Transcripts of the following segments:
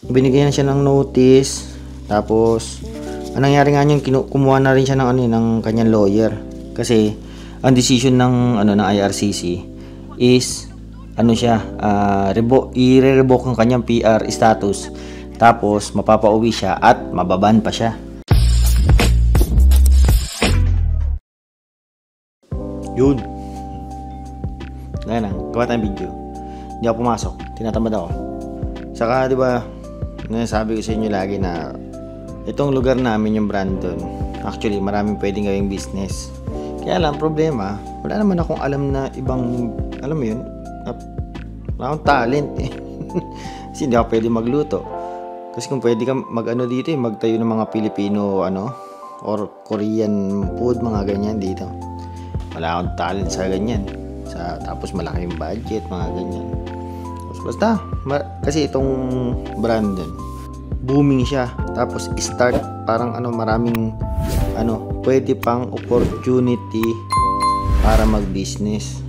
binigyan na siya ng notice. Tapos ang nangyari nga niyan, kumuha na rin siya ng ng kanyang lawyer kasi ang decision ng ng IRCC is siya, i-revoke ang kanyang PR status, tapos mapapauwi siya at mababan pa siya. Yun. Ngayon gawa tayong video. Hindi ako pumasok, tinatamad ako. Saka 'di ba, sabi ko sa inyo lagi na itong lugar namin, yung Brandon, actually maraming pwedeng gawing business. Kaya lang problema, wala naman akong alam na ibang, alam mo yun, wala akong talent eh. Kasi hindi ako pwede magluto. Kasi kung pwede ka dito magtayo ng mga Pilipino or Korean food, mga ganyan dito. Wala akong talent sa ganyan. Tapos malaki yung budget, mga ganyan. Basta, kasi itong Brandon, booming siya. Tapos start parang maraming pwede pang opportunity para mag-business.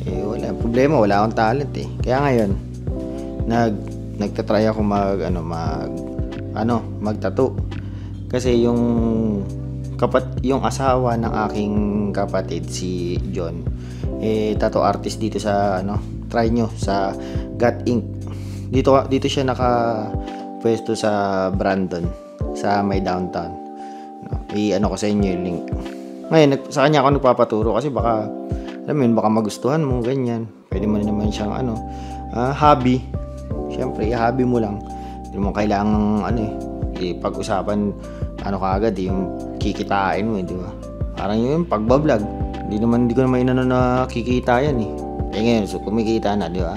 Wala problema, wala akong talent eh. Kaya ngayon nagtatry ako mag-tattoo. Kasi yung asawa ng aking kapatid, si John, tattoo artist dito sa try nyo sa Got Ink. Dito siya pwesto sa Brandon, sa may downtown. Ko sa inyo yung link. Ngayon, sa kanya ako nagpapaturo kasi baka, alam mo yun, baka magustuhan mo, ganyan. Pwede mo naman siyang hobby. Siyempre, hobby mo lang. Hindi mo kailangan pag-usapan kaagad yung kikitain mo, di ba? Parang yun, pagbablog. Hindi ko naman na kikita yan eh. Ngayon, so kumikita na, di ba?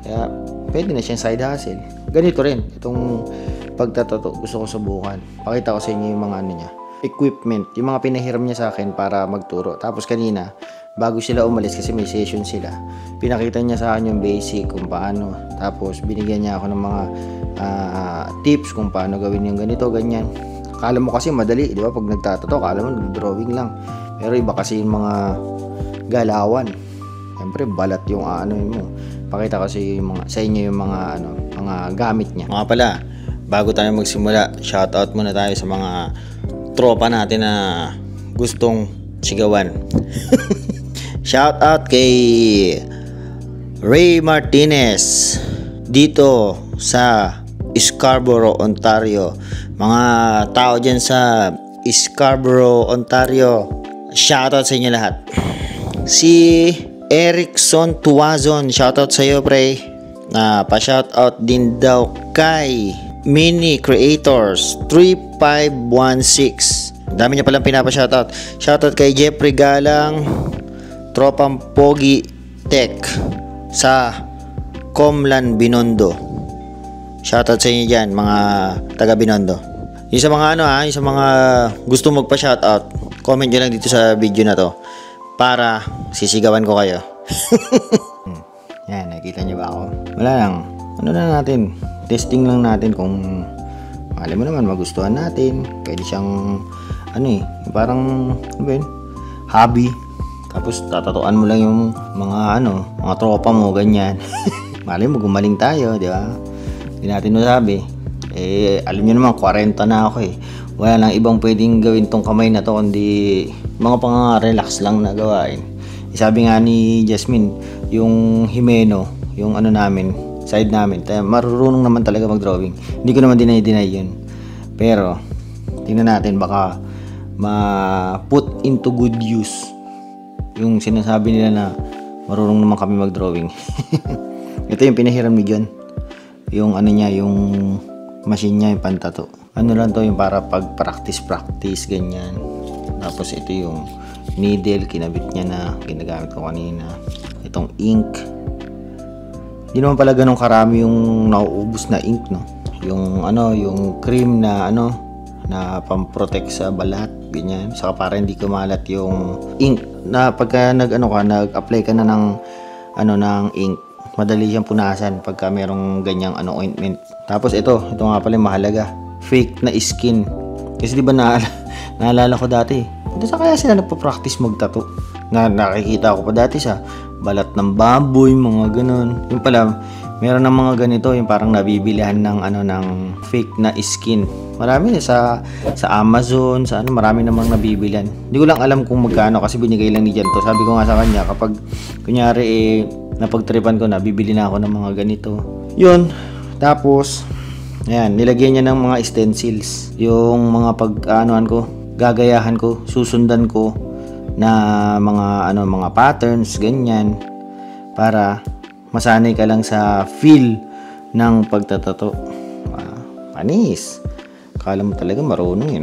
Kaya, pwede na siyang side hustle. Ganito rin, itong pagtatato, gusto ko subukan. Pakita ko sa inyo yung mga niya, equipment, yung mga pinahiram niya sa akin para magturo. Tapos kanina, bago sila umalis kasi may session sila, pinakita niya sa akin yung basic kung paano. Tapos binigyan niya ako ng mga tips kung paano gawin yung ganito, ganyan. Akala mo kasi madali, di ba? Pag nagtatato, akala mo nag-drawing lang. Pero iba kasi yung mga galawan. Siyempre, balat yung mo. Pakita ko sa inyo yung mga gamit niya. Mga pala, bago tayo magsimula, shoutout muna tayo sa mga tropa natin na gustong sigawan. Shoutout kay Ray Martinez dito sa Scarborough, Ontario. Mga tao dyan sa Scarborough, Ontario, shoutout sa inyo lahat. Si Erickson Tuazon, shoutout sa iyo, pre. Pa-shoutout din daw kay Mini Creators 3516. Dami niya palang pinapa-shoutout. Shoutout kay Jeffrey Galang, Tropang Pogi Tech sa Comlan, Binondo. Shoutout sa inyo dyan, mga taga Binondo. Yung sa mga yung sa mga gusto magpa-shoutout, comment nyo lang dito sa video na to para sisigawan ko kayo. Yan, nakikita nyo ba ako? Wala lang. Natin? Testing lang natin kung alam mo naman magustuhan natin. Pwede siyang parang hobby. Tapos tatatuan mo lang yung mga mga tropa mo, ganyan. Malay mo gumaling tayo, di ba? Hindi natin masabi. Alam niyo naman 40 na ako eh. Wala lang ibang pwedeng gawin tong kamay na to kundi mga pang-relax lang na gawain. Sabi nga ni Jasmine, yung Himeno, yung namin, side namin, marunong naman talaga mag-drawing. Hindi ko naman deny yun. Pero tingnan natin, baka ma-put into good use yung sinasabi nila na marunong naman kami mag-drawing. Ito yung pinahiram ni John. Yung yung machine niya, yung pantato. Lang to, yung para pag-practice, ganyan. Tapos ito yung needle, kinabit niya na, ginagamit ko kanina. Itong ink. Hindi naman pala ganun karami yung nauubos na ink, no? Yung yung cream na na pamprotect sa balat, ganyan. Saka para hindi kumalat yung ink. Na pagka nag-apply ka na ng ng ink, madali siyang punasan pagka merong ganyang ointment. Tapos ito nga pala yung mahalaga, fake na skin. Kasi di ba naalala ko dati, sa kaya sila nagpa-practice mag-tattoo? Nakikita ko pa dati sa balat ng baboy, mga ganun. Yung pala, Meron ng mga ganito, yung parang nabibilihan ng ng fake na skin. Marami sa Amazon, sa marami namang nabibilihan. Hindi ko lang alam kung magkano kasi binigay lang ni Jan to. Sabi ko nga sa kanya, kapag kunyari napagtripan ko na, bibili na ako ng mga ganito. Yun. Tapos ayan, nilagyan niya ng mga stencils. Yung mga pag-anuan ko, gagayahan ko, susundan ko na mga patterns ganyan para masanay ka lang sa feel ng pagtatato. Panis. Akala mo talaga marunong,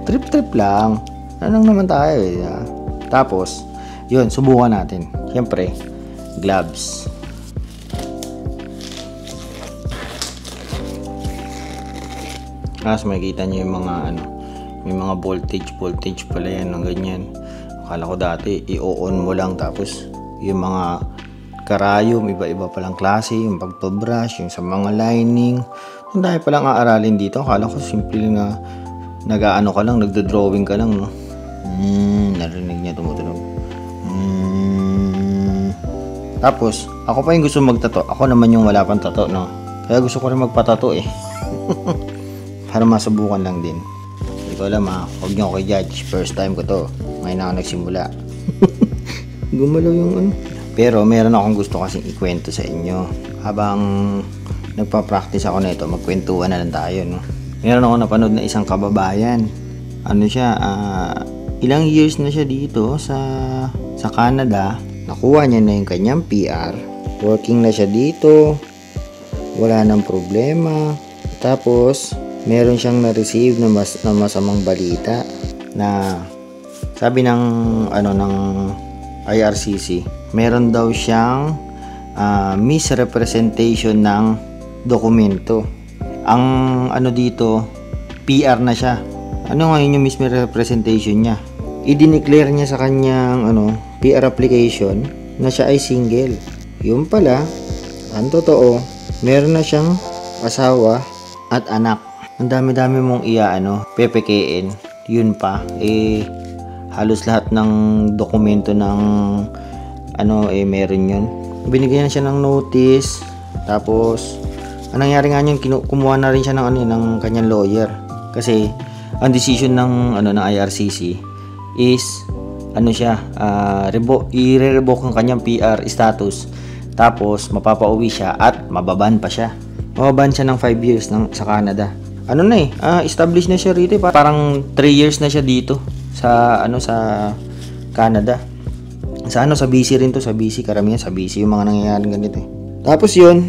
Trip lang. Anong naman tayo Tapos, yun, subukan natin. Siyempre, gloves. Tapos makikita nyo yung mga may mga voltage pala yan ng ganyan. Akala ko dati i-on mo lang tapos yung mga karayom, iba-iba palang klase, yung pagpabrush, yung sa mga lining. Ang dahil palang aaralin dito. Akala ko simple na nag-aano ka lang, nagdo-drawing ka lang, no? Narinig niya tumutunog. Tapos, ako pa yung gusto magtato. Ako naman yung wala pang tato, no? Kaya gusto ko rin magpatato para masubukan lang din. Hindi ko alam huwag niyo ako i-judge. First time ko to. Ngayon na ako nagsimula. Gumalaw yung Pero meron akong gusto kasing ikwento sa inyo. Habang nagpa-practice ako na ito, magkwentuhan na lang tayo, no? Meron ako napanood na isang kababayan. Ilang years na siya dito sa Canada. Nakuha niya na yung kanyang PR. Working na siya dito. Wala nang problema. Tapos meron siyang na-receive na masamang balita na sabi ng IRCC, meron daw siyang misrepresentation ng dokumento. Ang dito, PR na siya. Ano ngayon yung misrepresentation niya? I-declare niya sa kanyang PR application na siya ay single. Yun pala, ang totoo, meron na siyang asawa at anak. Ang dami-dami mong pepekein. Yun pa, halos lahat ng dokumento ng meron yun. Binigyan siya ng notice. Tapos anong nangyari nga niyan, kumuha na rin siya ng kanyang lawyer. Kasi ang decision ng IRCC is i-revoke ang kanyang PR status. Tapos mapapauwi siya at mababan pa siya. Mababan siya ng 5 years sa Canada. Established na siya rito. Parang 3 years na siya dito sa Canada. Sa BC rin to, sa BC, karamihan sa BC yung mga nangyayari ganito. Tapos yun,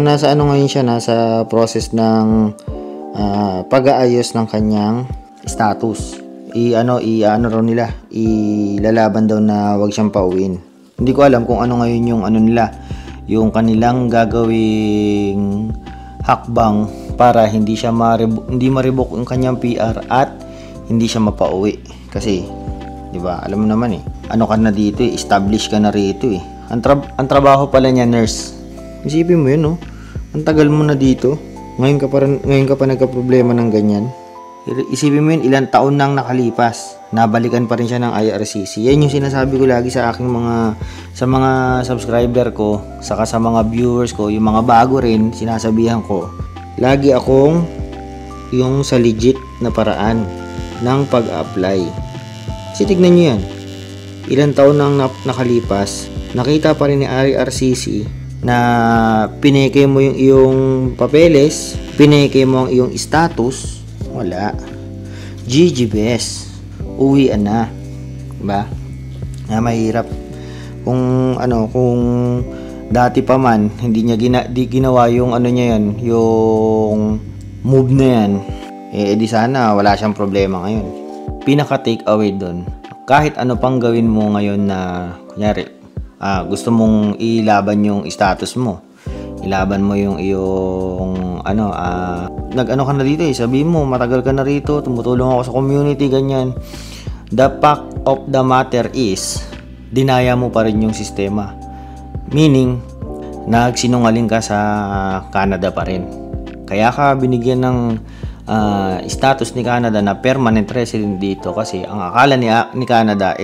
nasa ngayon siya, nasa process ng pag-aayos ng kanyang status. Ilalaban daw na wag siyang pauwiin. Hindi ko alam kung ano ngayon yung yung kanilang gagawing hakbang para hindi ma-revoke yung kanyang PR at hindi siya mapauwi. Kasi, di ba, alam mo naman ka na dito establish ka na rito Ang trabaho pala niya, nurse. Isipin mo yun, ang tagal mo na dito. Ngayon ka pa nagka-problema ng ganyan. Isipin mo yun, ilang taon nang nakalipas. Nabalikan pa rin siya ng IRCC. Yan yung sinasabi ko lagi sa aking mga subscriber ko, saka sa mga viewers ko, yung mga bago rin, sinasabihan ko. Lagi akong yung sa legit na paraan ng pag-apply. Kasi tignan nyo yan. Ilang taon nang nakalipas, nakita pa rin ni IRCC na pineke mo yung iyong papeles, pineke mo ang iyong status, wala. GG best. Uwian na. Diba? Mahirap. Kung dati pa man, hindi niya ginawa yung yung move na yan, di sana wala siyang problema ngayon. Pinaka take away doon, kahit ano pang gawin mo ngayon na kunyari, gusto mong ilaban yung status mo, ilaban mo yung iyong nag-ano ka na dito sabi mo matagal ka na rito, tumutulong ako sa community, ganyan. The fact of the matter is, dinaya mo pa rin yung sistema. Meaning, nagsinungaling ka sa Canada pa rin. Kaya ka binigyan ng status ni Canada na permanent resident dito, kasi ang akala ni Canada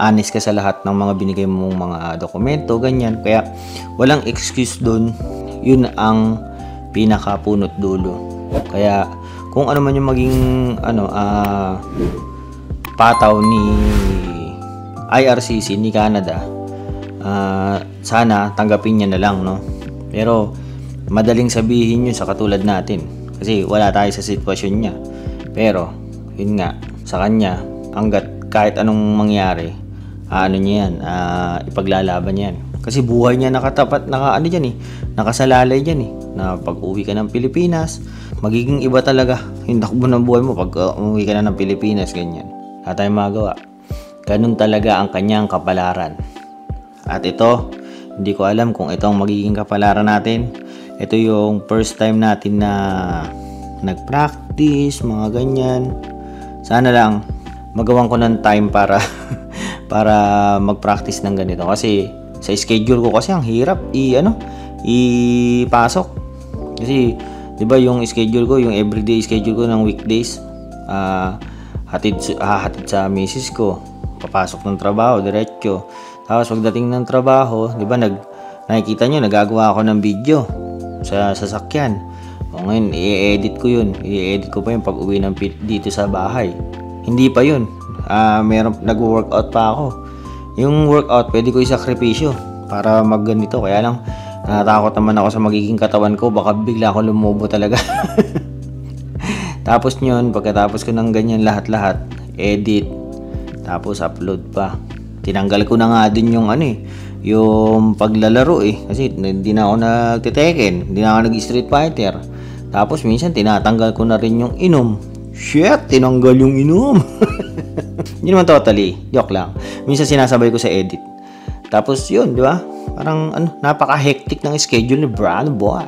honest ka sa lahat ng mga binigay mong mga dokumento, ganyan. Kaya walang excuse doon. Yun ang pinakapunot dulo. Kaya kung ano man yung maging pataw ni IRCC ni Canada, sana tanggapin niya na lang, no? Pero madaling sabihin yun sa katulad natin kasi wala tayo sa sitwasyon niya. Pero yun nga, sa kanya, hanggat kahit anong mangyari, niya yan, ipaglalaban yan. Kasi buhay niya nakasalalay dyan eh, na pag uwi ka ng Pilipinas, magiging iba talaga yung takbo ng buhay mo pag umuwi ka na ng Pilipinas, ganyan. Wala tayong magawa. Ganun talaga ang kanyang kapalaran. At ito, hindi ko alam kung ito ang magiging kapalaran natin. Ito yung first time natin na nag-practice, mga ganyan. Sana lang magawan ko ng time para mag-practice ng ganito. Kasi sa schedule ko kasi ang hirap ipasok. Kasi 'di ba yung schedule ko, yung everyday schedule ko ng weekdays, hatid sa misis ko, papasok ng trabaho diretso. Tapos pagdating ng trabaho, 'di ba nakikita nyo, nagagawa ako ng video sa sasakyan. O ngayon, i-edit ko yun. I-edit ko pa yun pag uwi dito sa bahay. Hindi pa yun. Nag-workout pa ako. Yung workout, pwede ko isakripisyo para magganito. Kaya lang, natatakot naman ako sa magiging katawan ko. Baka bigla ako lumubo talaga. Tapos yun, pagkatapos ko ng ganyan lahat-lahat, edit. Tapos upload pa. Tinanggal ko na nga din yung yung paglalaro kasi hindi na ako nagte-Tekken, hindi na ako nag-Street Fighter. Tapos minsan tinatanggal ko na rin yung inom. Shit, tinanggal yung inom. Hindi naman totally, joke lang. Minsan sinasabay ko sa edit. Tapos yun, di ba? Parang napaka-hectic ng schedule ni Brand Boy.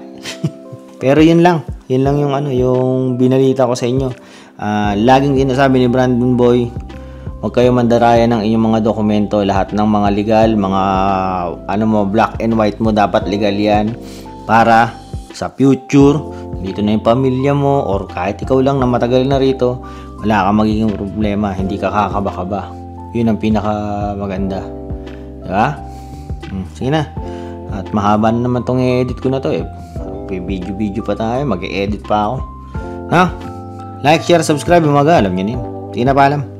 Pero yun lang yung yung binalita ko sa inyo. Laging sinasabi ni Brandon Boy, huwag kayo mandaraya ng inyong mga dokumento, lahat ng mga legal, mga black and white mo, dapat legal yan para sa future, dito na yung pamilya mo or kahit ikaw lang na matagal na rito, wala kang magiging problema, hindi ka kakaba-kaba. Yun ang pinaka maganda, diba? Sige na, at mahaba na naman tong i-edit ko na to video pa tayo, mag-i-edit pa ako. Like, share, subscribe, alam nyo din. Sige na, paalam.